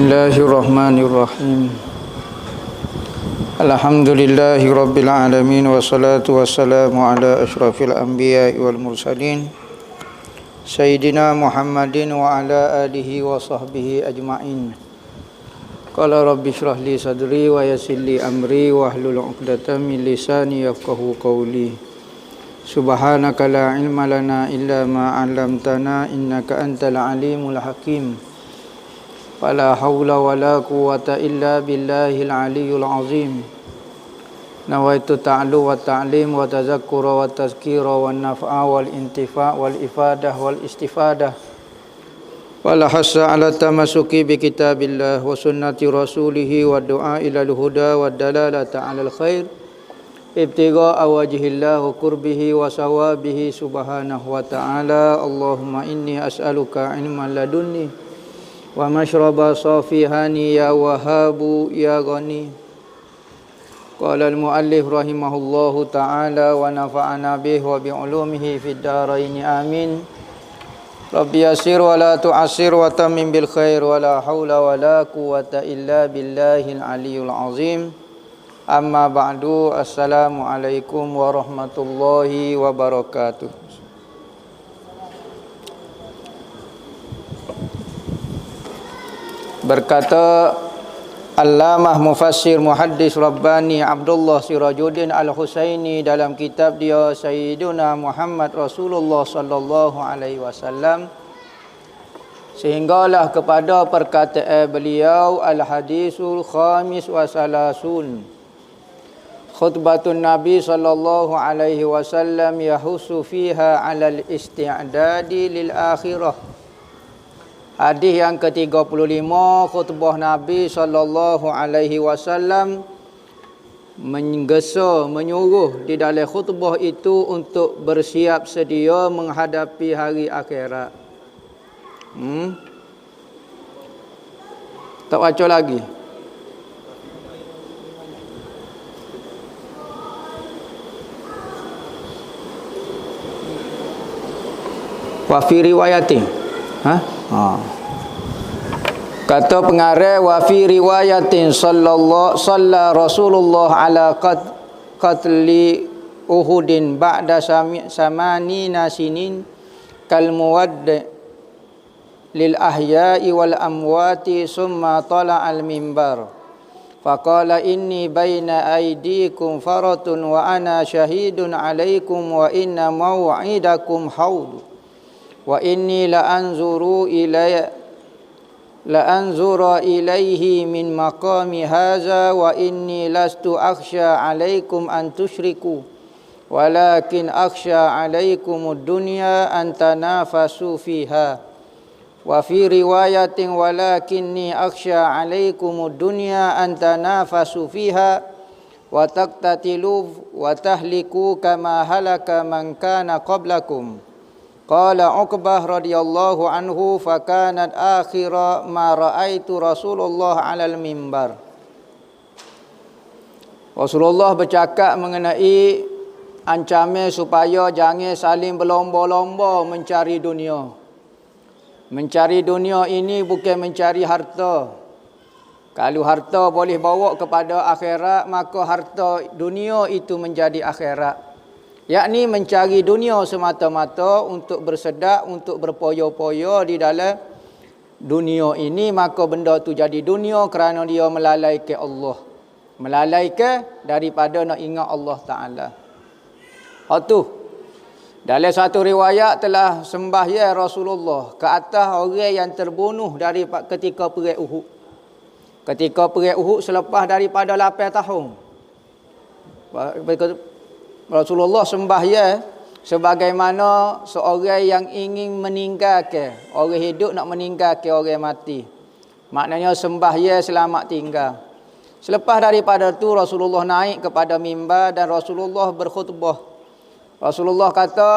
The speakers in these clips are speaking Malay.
Bismillahirrahmanirrahim. Alhamdulillahi rabbil alamin, wassalatu wassalamu ala asyrafil anbiya'i wal mursalin Sayyidina Muhammadin wa ala alihi wa sahbihi ajma'in. Qala rabbi shrah li sadri wa yassir li amri wahlul 'uqdatam min lisani yafqahu qawli. Subhanaka la ilma lana illa ma 'allamtana innaka antal alimul hakim. Fala haula wala quwwata illa billahil aliyyil azim. Nawaitu ta'lu wa ta'lim wa tazakkura wa tazkira wa naf'a wal intifa' wal ifadah wal istifadah. Wala hassa ala tamasuki bi kitabillah wa sunnati rasulih wa du'a ila al-huda wa dalalata ala al-khair. Ibtigha'a wajhillah wa qurbihi wa sawabihi subhanahu wa ta'ala. Allahumma inni as'aluka ilman ladunni wa mashraba safihani ya wahabu ya ghani. Qala al-muallif rahimahullahu ta'ala wa nafa'ana bihi wa bi'ulumihi fid dharain amin. Rabbi yassir wa la tu'assir wa tammim bil khair wa la haula wa la quwwata illa billahil aliyyil azim. Amma ba'du, assalamu alaikum warahmatullahi wabarakatuh. Berkata Allamah Mufassir Muhaddis Rabbani Abdullah Sirajuddin Al-Husaini dalam kitab dia Sayyiduna Muhammad Rasulullah sallallahu alaihi wasallam, sehinggalah kepada perkataan beliau, al-hadisul khamis wa salasun, khutbatun Nabi sallallahu alaihi wasallam yahusu fiha 'alal isti'dadi lil akhirah. Hadis yang ke-35, khutbah Nabi sallallahu alaihi wasallam menggesa, menyuruh di dalam khutbah itu untuk bersiap sedia menghadapi hari akhirat. Tak baca lagi. Wa fi riwayatin. Kata pengarang, wa fi riwayatin salla Rasulullah ala qatli Uhudin ba'da samanina sinin kal muwaddi lil ahya'i wal amwati summa tala al mimbar faqala inni baina aydikum faratun wa ana syahidun alaikum wa inna maw'idakum haud wa inni la anzuru ilaihi min maqami haza wa inni lastu akhsha alaikum an tusyriku walakin akhsha alaikumud dunya an tanafasu fiha wa fi riwayatin walakinni akhsha alaikumud dunya an tanafasu fiha wa taqtatilu wa tahliku kama halaka man kana qablakum. Qala Uqbah radhiyallahu anhu fakanat akhira ma raaitu Rasulullah 'alal mimbar. Rasulullah bercakap mengenai ancaman supaya jangan saling berlomba-lomba mencari dunia. Mencari dunia ini bukan mencari harta. Kalau harta boleh bawa kepada akhirat, maka harta dunia itu menjadi akhirat. Yakni mencari dunia semata-mata untuk bersedak, untuk berpoyo-poyo di dalam dunia ini, maka benda tu jadi dunia kerana dia melalaikan Allah. Melalaikan daripada nak ingat Allah Ta'ala. Tu dalam satu riwayat telah sembahyang Rasulullah ke atas orang yang terbunuh dari ketika perang Uhud. Ketika perang Uhud selepas daripada 8 tahun. Rasulullah sembahyang sebagaimana seorang yang ingin meninggalkan orang hidup nak meninggalkan orang mati. Maknanya sembahyang selamat tinggal. Selepas daripada tu Rasulullah naik kepada mimbar dan Rasulullah berkhutbah. Rasulullah kata,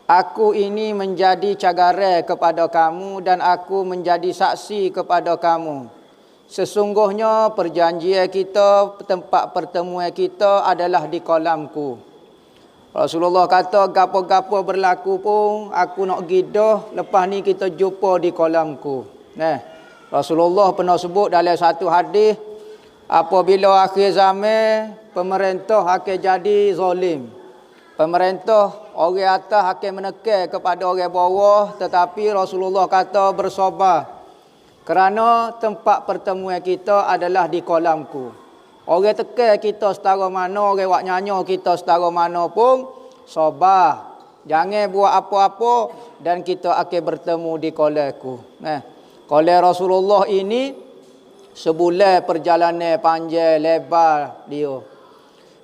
aku ini menjadi cagaran kepada kamu dan aku menjadi saksi kepada kamu. Sesungguhnya perjanjian kita, tempat pertemuan kita adalah di kolamku. Rasulullah kata, gapo-gapo berlaku pun aku nak gidah, lepas ni kita jumpa di kolamku. Rasulullah pernah sebut dalam satu hadis, apabila akhir zaman pemerintah akan jadi zalim. Pemerintah orang atas akan menekan kepada orang bawah, tetapi Rasulullah kata bersabar. Kerana tempat pertemuan kita adalah di kolamku. Orang tekan kita setara mana, orang buat nyanyo kita setara mana pun, sabar. Jangan buat apa-apa dan kita akan bertemu di kolamku. Kolam Rasulullah ini sebulan perjalanan panjang lebar dia.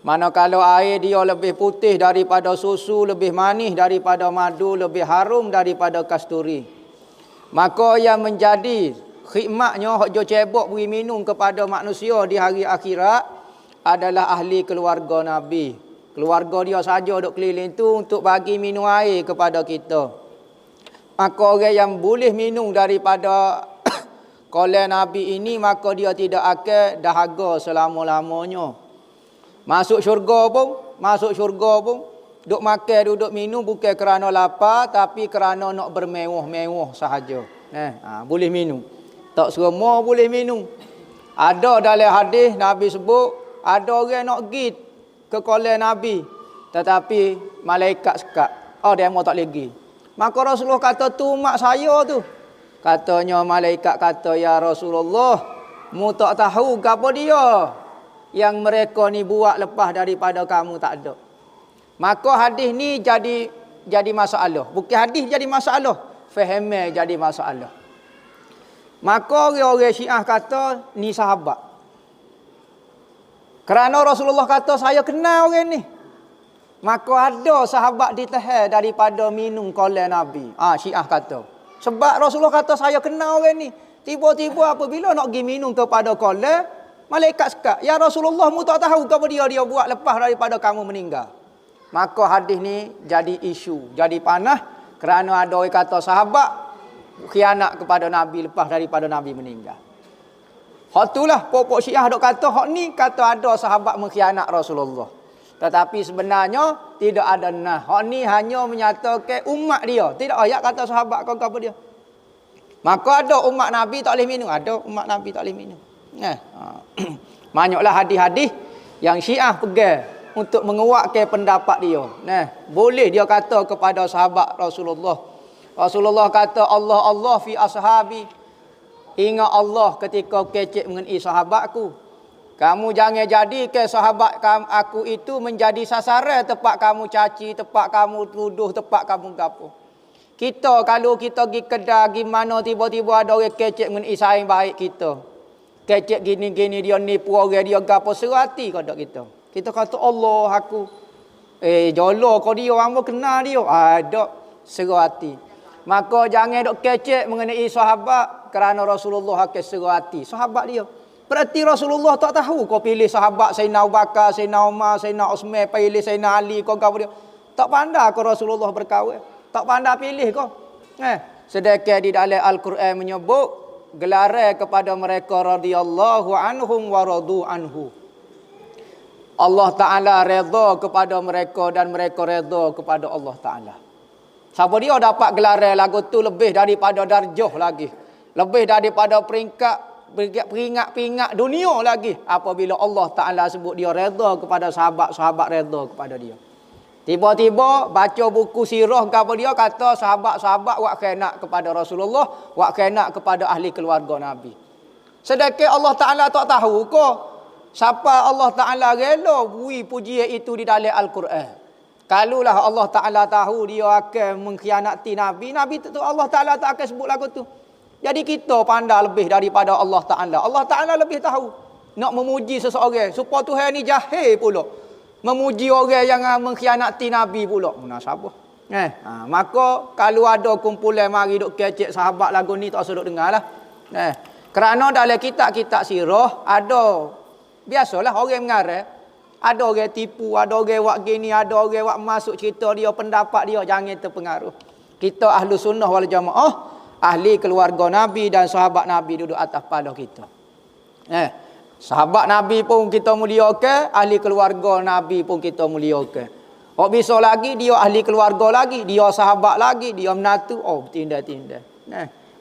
Manakala air dia lebih putih daripada susu, lebih manis daripada madu, lebih harum daripada kasturi. Maka yang menjadi khidmatnya hak jo cebok beri minum kepada manusia di hari akhirat adalah ahli keluarga Nabi. Keluarga dia saja duk keliling tu untuk bagi minum air kepada kita. Maka orang yang boleh minum daripada kolam Nabi ini, maka dia tidak akan dahaga selama-lamanya. Masuk syurga pun duk makan, duduk minum bukan kerana lapar, tapi kerana nak bermewah-mewah sahaja. Boleh minum. Tak semua boleh minum. Ada dalam hadis Nabi sebut, ada orang nak pergi ke kolam Nabi, tetapi malaikat sekat. Dia mau tak lagi. Maka Rasulullah kata, tu mak saya tu. Katanya malaikat kata, ya Rasulullah, mu tak tahu apa dia yang mereka ni buat lepas daripada kamu tak ada. Maka hadis ni jadi masalah. Bukan hadis jadi masalah, faham jadi masalah. Maka orang-orang Syiah kata ni sahabat. Kerana Rasulullah kata saya kenal orang ni, maka ada sahabat ditahan daripada minum kolam Nabi. Syiah kata. Sebab Rasulullah kata saya kenal orang ni. Tiba-tiba apabila nak pergi minum kepada kolam, malaikat sekat. Ya Rasulullah, mu tak tahu apa dia buat lepas daripada kamu meninggal. Maka hadis ni jadi isu, jadi panas kerana ada orang kata sahabat khianat kepada Nabi lepas daripada Nabi meninggal. Hak itulah pokok Syiah dok kata hak ni kata ada sahabat mengkhianat Rasulullah. Tetapi sebenarnya tidak ada nah. Hak ni hanya menyatakan umat dia. Tidak ayat kata sahabat kau apa dia. Maka ada umat Nabi tak boleh minum. Ada umat Nabi tak boleh minum. Banyaklah hadis-hadis yang Syiah pegang untuk menguatkan pendapat dia. Boleh dia kata kepada sahabat Rasulullah. Rasulullah kata Allah fi ashabi. Ingat Allah ketika kecek mengenai sahabatku. Kamu jangan jadikan sahabat aku itu menjadi sasaran tempat kamu caci, tempat kamu tuduh, tempat kamu gapo. Kita kalau kita pergi kedai gimana tiba-tiba ada orang kecek mengenai saing baik kita. Kecek gini-gini dia nipu orang dia gapo serati kada kita. Kita kata Allah aku. Jolo kau dia orang kenal dia. Ada serati. Maka jangan dok kecek mengenai sahabat kerana Rasulullah akan serati sahabat dia. Berarti Rasulullah tak tahu kau pilih sahabat Sayyidina Abu Bakar, Sayyidina Umar, Sayyidina Utsman, pilih Sayyidina Ali, kau dia. Tak pandai kau Rasulullah berkawan. Tak pandai pilih kau. Sedekah di dalam Al-Quran menyebut gelaran kepada mereka radhiyallahu anhum wa radu anhu. Allah Ta'ala redha kepada mereka dan mereka redha kepada Allah Ta'ala. Siapa dia dapat gelaran lagu tu lebih daripada darjah lagi. Lebih daripada peringat dunia lagi. Apabila Allah Ta'ala sebut dia redha kepada sahabat-sahabat redha kepada dia. Tiba-tiba baca buku sirah kepada dia kata sahabat-sahabat buat khianat kepada Rasulullah, buat khianat kepada ahli keluarga Nabi. Sedangkan Allah Ta'ala tak tahu ke siapa Allah Ta'ala rela beri pujian itu di dalam Al-Quran. Kalulah Allah Ta'ala tahu dia akan mengkhianati Nabi, Nabi tu Allah Ta'ala tak akan sebut lagu tu. Jadi kita pandai lebih daripada Allah Ta'ala. Allah Ta'ala lebih tahu nak memuji seseorang supaya Tuhan ni jahil pula. Memuji orang yang mengkhianati Nabi pula. Munasabah. Maka kalau ada kumpulan mari duk kecek sahabat lagu ni tak sedut dengar lah. Kerana dalam kitab-kitab sirah ada biasalah orang mengarang. Ada orang tipu, ada orang buat gini, ada orang buat masuk cerita dia, pendapat dia, jangan terpengaruh. Kita ahlu sunnah wal jamaah, ahli keluarga Nabi dan sahabat Nabi duduk atas kepala kita. Sahabat Nabi pun kita muliakan, ahli keluarga Nabi pun kita muliakan. Oh bisa lagi dia ahli keluarga lagi, dia sahabat lagi, dia menatu, oh tindak-tindak.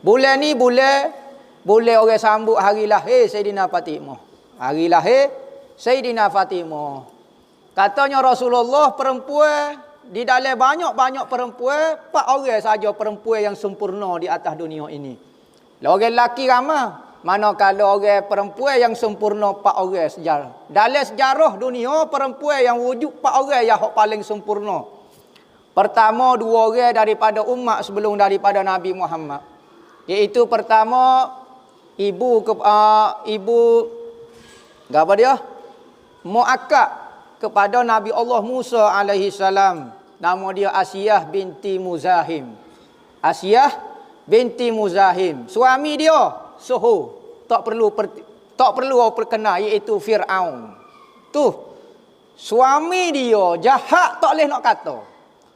Bulan ni bulan Boleh orang sambut hari lahir Sayyidina Fatimah. Hari lahir Sayyidina Fatimah. Katanya Rasulullah perempuan, di dalam banyak-banyak perempuan, 4 orang saja perempuan yang sempurna di atas dunia ini. Orang lelaki ramai. Manakala orang perempuan yang sempurna 4 orang sejarah. Dalam sejarah dunia, perempuan yang wujud 4 orang yang paling sempurna. Pertama, 2 orang daripada umat sebelum daripada Nabi Muhammad. Iaitu pertama, ibu apa dia? Mu'akkad kepada Nabi Allah Musa alaihi salam. Nama dia Asiyah binti Muzahim. Asiyah binti Muzahim. Suami dia Soho, tak perlu perkenal, iaitu Fir'aun. Tu suami dia jahat, tak boleh nak kata.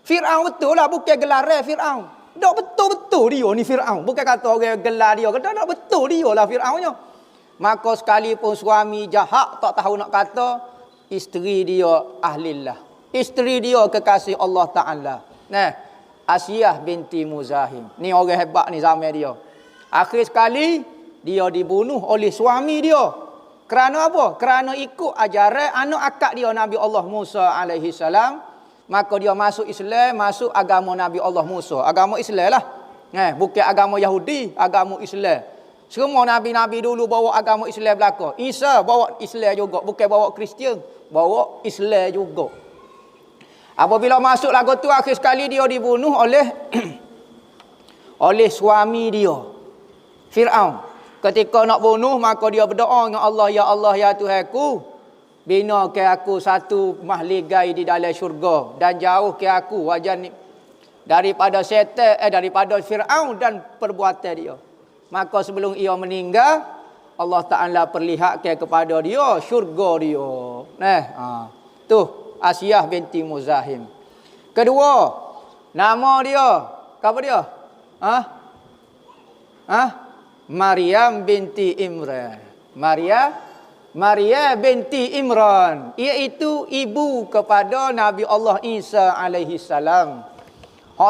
Fir'aun betul lah, bukan gelar Fir'aun. Tak betul-betul dia ni Fir'aun. Bukan kata orang gelar dia, kata tak betul dia lah Fir'aunnya. Maka sekalipun suami jahat, tak tahu nak kata, isteri dia ahlillah. Isteri dia kekasih Allah Ta'ala. Nah, Asiyah binti Muzahim. Ni orang hebat ni zaman dia. Akhir sekali dia dibunuh oleh suami dia. Kerana apa? Kerana ikut ajaran anak akak dia Nabi Allah Musa alaihi salam. Maka dia masuk Islam, masuk agama Nabi Allah Musa. Agama Islam lah. Bukan agama Yahudi, agama Islam. Semua nabi-nabi dulu bawa agama Islam belaka. Isa bawa Islam juga, bukan bawa Kristian, bawa Islam juga. Apabila masuk lagu tu, akhir sekali dia dibunuh oleh oleh suami dia, Fir'aun. Ketika nak bunuh, maka dia berdoa dengan Allah, ya Allah, ya Tuhanku, binakan aku satu mahligai di dalam syurga dan jauhkan aku wajan daripada syaitan, daripada Fir'aun dan perbuatan dia. Maka sebelum ia meninggal, Allah Ta'ala perlihatkan kepada dia syurga dia. Tu Asiyah binti Muzahim. Kedua, nama dia, apa dia? Maryam binti Imran. Maryam binti Imran, iaitu ibu kepada Nabi Allah Isa alaihi salam.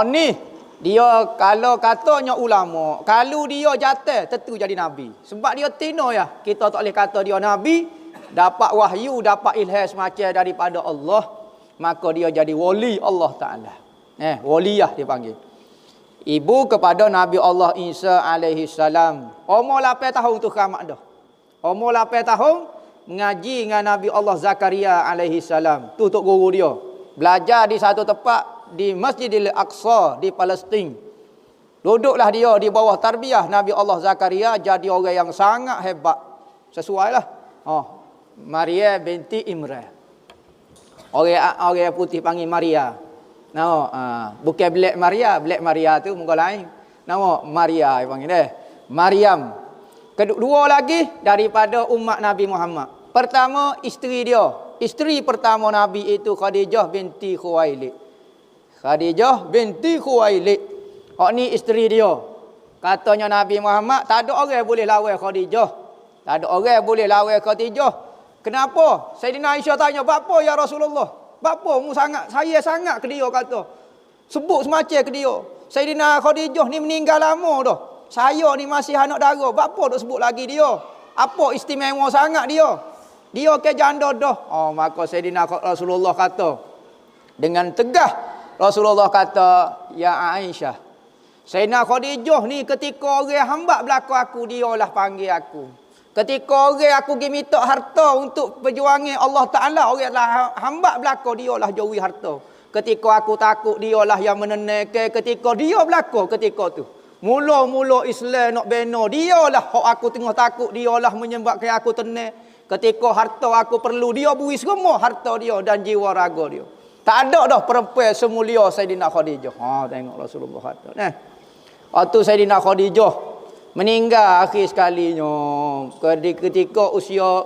Ni dia, kalau katanya ulama, kalau dia jatuh tentu jadi nabi. Sebab dia tino ya. Kita tak boleh kata dia nabi, dapat wahyu, dapat ilham semacam daripada Allah, maka dia jadi wali Allah Taala. Waliyah dipanggil. Ibu kepada Nabi Allah Isa alaihi salam. Umur 8 tahun tu keramat dah. Umur 8 tahun mengaji dengan Nabi Allah Zakaria alaihi salam. Tu tok guru dia. Belajar di satu tempat di Masjidil Aqsa di Palestin. Duduklah dia di bawah tarbiyah Nabi Allah Zakaria, jadi orang yang sangat hebat. Sesuailah. Maryam binti Imran. Orang putih panggil Maria. Bukan Black Maria tu muka lain. Nama Maria panggil dia. Maryam. Kedua lagi daripada umat Nabi Muhammad. Pertama, isteri dia. Isteri pertama Nabi itu Khadijah binti Khuwailid. Khadijah binti Khuwailid. Ni isteri dia. Katanya Nabi Muhammad, tak ada orang boleh lawan Khadijah. Tak ada orang boleh lawan Khadijah. Kenapa? Sayyidina Aisyah tanya, "Apa ya Rasulullah? Bapa mu sangat, saya sangat ke dia," kata. Sebut semacam ke dia. Sayyidina Khadijah ni meninggal lama dah. Saya ni masih anak dara. Bapa duk sebut lagi dia. Apa istimewa sangat dia? Dia ke janda dah. Maka Sayyidina Rasulullah kata dengan tegas, Rasulullah kata, "Ya Aisyah, Sayyidina Khadijah ni ketika orang hamba belaka aku, dialah panggil aku. Ketika orang aku pergi minta harta untuk perjuangan Allah Ta'ala, orang lah hamba belaka, dialah jauhi harta. Ketika aku takut, dialah yang menenangkan. Ketika dia belaka ketika tu, mula-mula Islam nak bina, dialah aku tengah takut, dialah menyebabkan aku tenang. Ketika harta aku perlu, dia beri semua harta dia dan jiwa raga dia. Tak ada dah perempuan semulia Sayyidina Khadijah." Tengok Rasulullah kata. Waktu Sayyidina Khadijah meninggal akhir sekalinya, ketika usia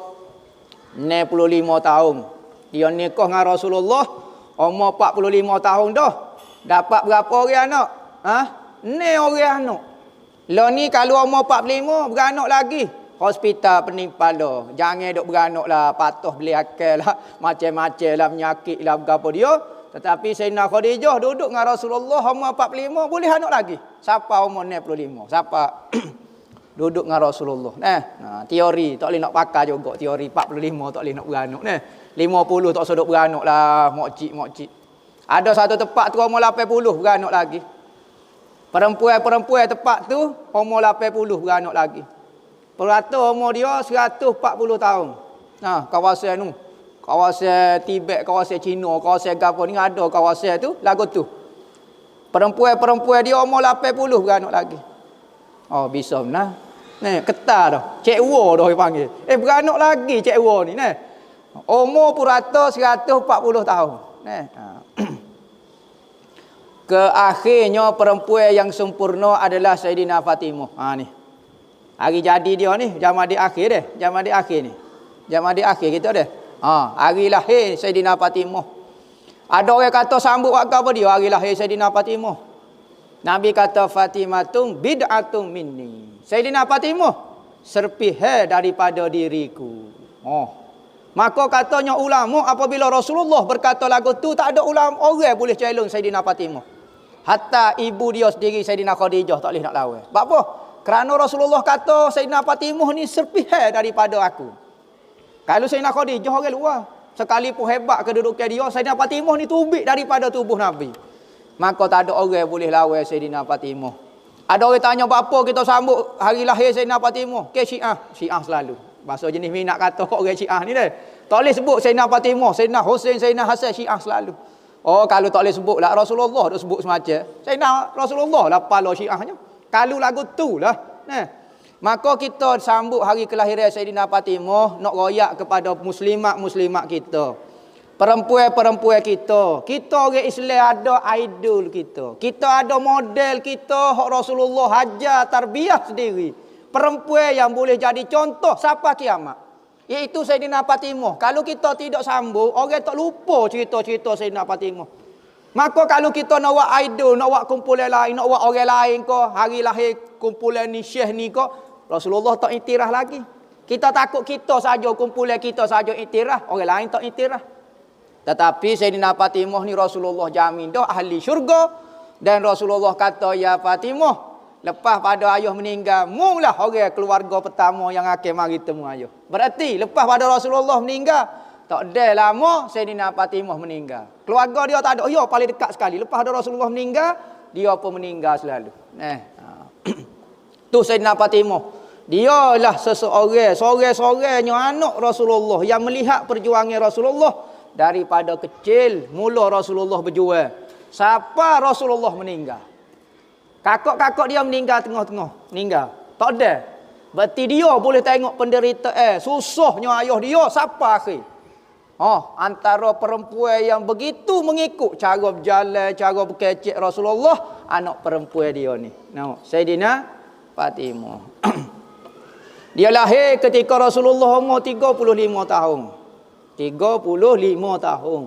65 tahun. Dia nikah dengan Rasulullah, umur 45 tahun dah. Dapat berapa orang anak? 6 orang anak. Lah ni kalau umur 45, beranak lagi. Hospital pening kepala. Jangan duk beranak lah, patuh beli akal lah, macam-macam lah, penyakit lah, berapa dia. Tetapi Sayyidina Khadijah duduk dengan Rasulullah umur 45, boleh anak lagi. Siapa umur 65? Siapa? Duduk dengan Rasulullah. Teori tak boleh nak pakai juga. Teori 45 tak boleh nak beranak. 50 tak sedok beranak lah. Mokcik. Ada satu tempat tu umur 80 beranak lagi. Perempuan tempat tu umur 80 beranak lagi. Peratus umur dia 140 tahun. Kawasan tu. Kawasan Tibet, kawasan Cina, kawasan Gapo ni ada kawasan tu, lagu tu. Perempuan dia umur 80 beranak lagi. Oh, bisa benar. Ketar dah. Cik Wo dah dia panggil. Beranak lagi Cik Wo ni. Umur puratus 140 tahun. Keakhirnya perempuan yang sempurna adalah Sayyidina Fatimah. Ni. Hari jadi dia ni, zaman di akhir dia. Zaman di akhir ni. Zaman di akhir kita dia. Hari lahir Sayyidina Fatimah. Ada orang kata sambut apa dia hari lahir Sayyidina Fatimah. Nabi kata Fatimatum bid'atum minni. Sayyidina Fatimah serpihai daripada diriku. Maka katanya ulama apabila Rasulullah berkata lagu tu tak ada ulama orang boleh challenge Sayyidina Fatimah. Hatta ibu dia sendiri Sayyidina Khadijah tak boleh nak lawan. Sebab apa? Kerana Rasulullah kata Sayyidina Fatimah ni serpihai daripada aku. Kalau Sayyidina Khadijah orang luar, sekalipun hebat kedudukan dia, Sayyidina Fatimah ni tubik daripada tubuh Nabi. Maka tak ada orang boleh lawan Sayyidina Fatimah. Ada orang tanya apa kita sambut hari lahir Sayyidina Fatimah? Ke Syiah selalu. Bahasa jenis minat kata orang Syiah ni dah. Tak boleh sebut Sayyidina Fatimah, Sayyidina Hussein, Sayyidina Hasan, Syiah selalu. Kalau tak boleh sebut lah Rasulullah dah sebut semacam. Sayyidina Rasulullah lah kepala Syiahnya. Kalau lagu tu lah. Maka kita sambut hari kelahiran Sayyidina Fatimah nak royak kepada muslimat kita. Perempuan-perempuan kita. Kita orang Islam ada idol kita. Kita ada model kita hak Rasulullah hajar tarbiyah sendiri. Perempuan yang boleh jadi contoh sampai kiamat. Iaitu Sayyidina Fatimah. Kalau kita tidak sambut, orang tak lupa cerita-cerita Sayyidina Fatimah. Maka kalau kita nak buat idol, nak buat kumpulan lain, nak buat orang lain ke, hari lahir kumpulan ni, syekh ni ke, Rasulullah tak iktiraf lagi. Kita takut kita saja kumpulan kita saja iktiraf, orang lain tak iktiraf. Tetapi Sayyidina Fatimah ni Rasulullah jamin dah ahli syurga. Dan Rasulullah kata, ya Fatimah, lepas pada ayah meninggal, mulah orang keluarga pertama yang akan mari temu ayah. Berarti lepas pada Rasulullah meninggal, tak ada lama Sayyidina Fatimah meninggal. Keluarga dia tak ada. Ya, paling dekat sekali. Lepas ada Rasulullah meninggal, dia pun meninggal selalu. Tu Sayyidina Fatimah. Dia lah seorang-orangnya anak Rasulullah yang melihat perjuangan Rasulullah daripada kecil. Mula Rasulullah berjuang. Siapa Rasulullah meninggal? Kakak-kakak dia meninggal tengah-tengah. Meninggal. Tak ada. Berarti dia boleh tengok penderitaan. Susahnya ayah dia. Siapa akhir? Antara perempuan yang begitu mengikut cara berjalan, cara berkecek Rasulullah, anak perempuan dia ni. Sayyidina Fatimah. Dia lahir ketika Rasulullah umur 35 tahun. 35 tahun.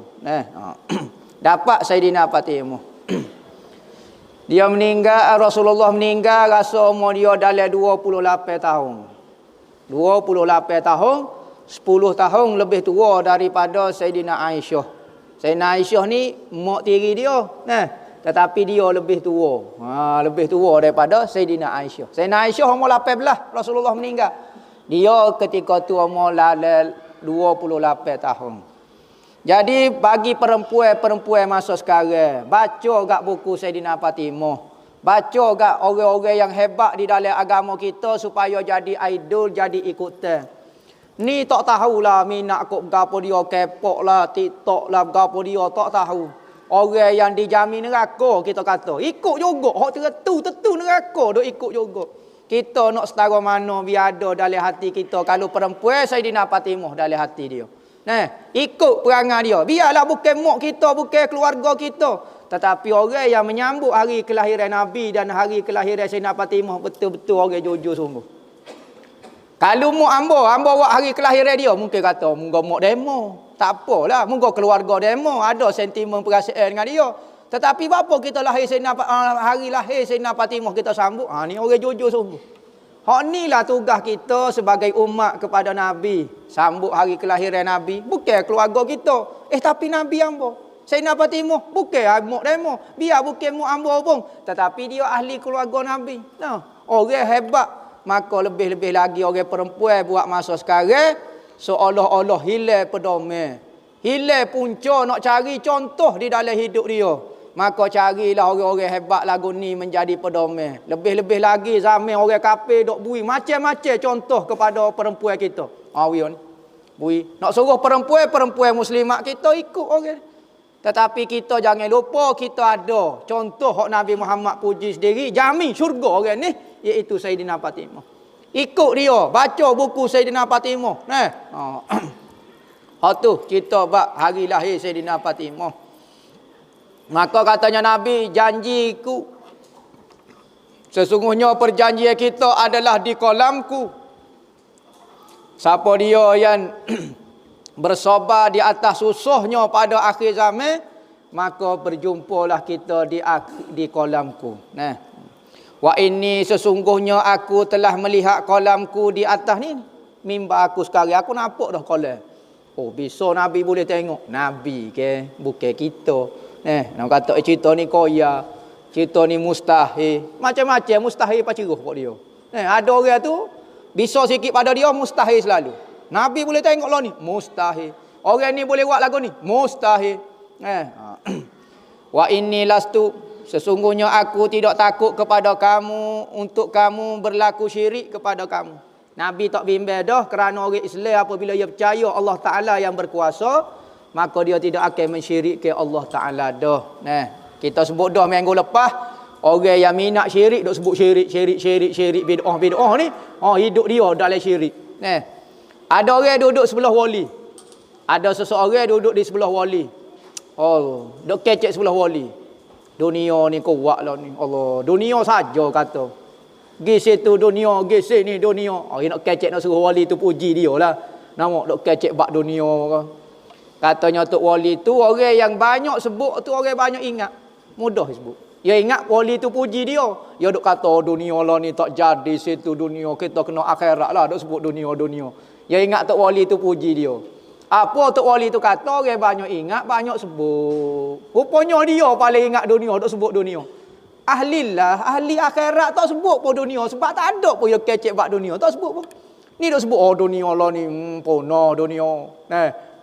Dapat Sayyidina Fatimah. Dia meninggal, Rasulullah meninggal, rasa umur dia dalam 28 tahun. 28 tahun, 10 tahun lebih tua daripada Sayyidina Aisyah. Sayyidina Aisyah ni mak tiri dia. Tetapi dia lebih tua. Lebih tua daripada Sayyidina Aisyah. Sayyidina Aisyah umur 18, Rasulullah meninggal. Dia ketika tu umur 28 tahun. Jadi bagi perempuan-perempuan masa sekarang, baca gak buku Sayyidina Fatimah. Baca gak orang-orang yang hebat di dalam agama kita supaya jadi idol, jadi ikutan. Ni tak tahulah minat kok gapo dia, K-pop lah, TikTok lah, gapo dia tak tahu. Orang yang dijamin neraka kita kata, ikut juga. Hak tentu neraka dok ikut juga. Kita nak setara mana biar ada dalam hati kita. Kalau perempuan Sayyidina Fatimah dalam hati dia. Ikut perangai dia. Biarlah bukan mak kita, bukan keluarga kita. Tetapi orang yang menyambut hari kelahiran Nabi dan hari kelahiran Sayyidina Fatimah betul-betul orang jujur sungguh. Kalau mak hamba buat hari kelahiran dia, mungkin kata, mungkin mak demo. Tak apalah, mungkin keluarga demo. Ada sentimen perasaan dengan dia. Tetapi apa kita lahir hari lahir Sayyidina Fatimah kita sambut? Ni orang jujur sungguh. Hak ni lah tugas kita sebagai umat kepada Nabi. Sambut hari kelahiran Nabi. Bukan keluarga kita. Tapi Nabi hamba. Sayyidina Fatimah bukan mak demo. Biar bukan mak hamba pun. Tetapi dia ahli keluarga Nabi. Orang hebat. maka lebih-lebih lagi orang perempuan buat masa sekarang seolah-olah hilang pedoman, hilang punca nak cari contoh di dalam hidup dia. Maka carilah orang-orang hebat lagu ni menjadi pedoman. Lebih-lebih lagi zaman orang kafir dok bui macam-macam contoh kepada perempuan kita. Awion bui nak suruh perempuan muslimat kita ikut orang. Tetapi kita jangan lupa kita ada contoh hak Nabi Muhammad puji sendiri jamin syurga orang ni, iaitu Sayyidina Fatimah. Ikut dia, baca buku Sayyidina Fatimah. Hak tu kita bab hari lahir Sayyidina Fatimah. Maka katanya Nabi, janjiku, sesungguhnya perjanjian kita adalah di kolamku. Siapa dia yang bersabar di atas susahnya pada akhir zaman, maka berjumpalah kita di kolamku. Nah, wa inni, sesungguhnya aku telah melihat kolamku di atas ni. Mimbar aku sekarang, aku nampak dah kolam. Oh, bisa Nabi boleh tengok. Nabi ke, bukan kita. Nak kata cerita ni koya, cerita ni mustahil. Macam-macam mustahil paciruh kat dia. Ada orang tu bisa sikit pada dia mustahil selalu. Nabi boleh tengok lah ni, mustahil. Orang ni boleh buat lagu ni, mustahil. Wa inni lastu, sesungguhnya aku tidak takut kepada kamu untuk kamu berlaku syirik kepada kamu. Nabi tak bimbang dah kerana orang Islam apabila ia percaya Allah Ta'ala yang berkuasa, maka dia tidak akan mensyirikkan Allah Ta'ala dah. Kita sebut dah minggu lepas, orang yang minat syirik duk sebut syirik bid'ah ni, hidup dia dalam syirik. Ada orang duduk sebelah wali. Ada seseorang duduk di sebelah wali. Oh, duk kecek sebelah wali. Dunia ni kuat lah ni. Allah, dunia saja kata. Gi situ dunia, gi sini dunia. Nak kecek nak suruh wali tu puji dia lah. Nama duk kecek bak dunia ke. Katanya Tok Wali tu orang yang banyak sebut tu orang banyak ingat. Mudah sebut. Ya ingat wali tu puji dia. Ya duk kata dunia lah ni tak jadi situ dunia. Kita kena akhirat lah duk sebut dunia. Ya ingat Tok Wali tu puji dia. Apa Tok Wali tu kata orang banyak ingat, banyak sebut. Rupanya dia paling ingat dunia, duk sebut dunia. Ahli akhirat tak sebut pun dunia. Sebab tak ada pun yang kecek bak dunia. Tak sebut pun. Ni duk sebut dunia lah ni. Pona dunia.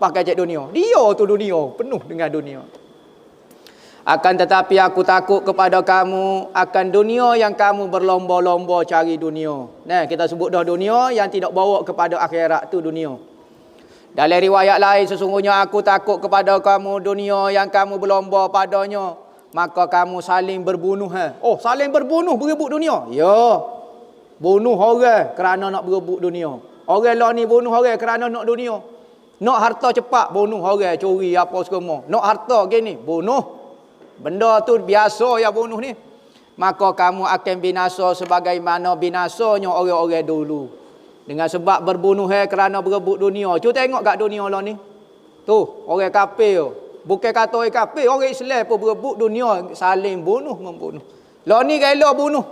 Pakai cek dunia. Dia tu dunia. Penuh dengan dunia. Akan tetapi aku takut kepada kamu akan dunia yang kamu berlomba-lomba cari dunia. Kita sebut dah dunia yang tidak bawa kepada akhirat tu dunia. Dalam riwayat lain, sesungguhnya aku takut kepada kamu dunia yang kamu berlomba padanya. Maka kamu saling berbunuh. Oh, saling berbunuh berebut dunia. Ya. Bunuh orang kerana nak berebut dunia. Orang lah ni bunuh orang kerana nak dunia. Nak harta cepat, bunuh orang, curi apa semua. Nak harta gini, bunuh. Benda tu biasa ya bunuh ni. Maka kamu akan binasa sebagaimana binasanya orang-orang dulu. Dengan sebab berbunuh kerana berebut dunia. Cuba tengok kat dunia lah ni. Tu, orang kafir. Bukan kata orang kafir, orang Islam pun berebut dunia. Saling membunuh. Lah ni rela bunuh.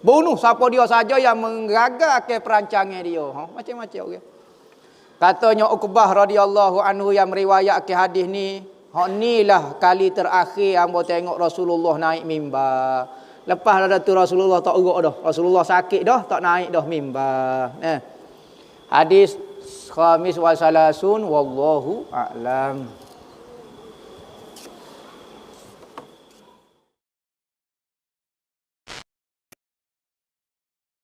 Bunuh siapa dia saja yang menggagalkan perancangan dia. Macam-macam orang. Katanya Uqbah radhiyallahu anhu yang meriwayatkan hadis ni, hak inilah kali terakhir hamba tengok Rasulullah naik mimbar. Lepas dah tu Rasulullah tak urut dah. Rasulullah sakit dah, tak naik dah mimbar. Hadis khamis wa salasun wallahu a'lam.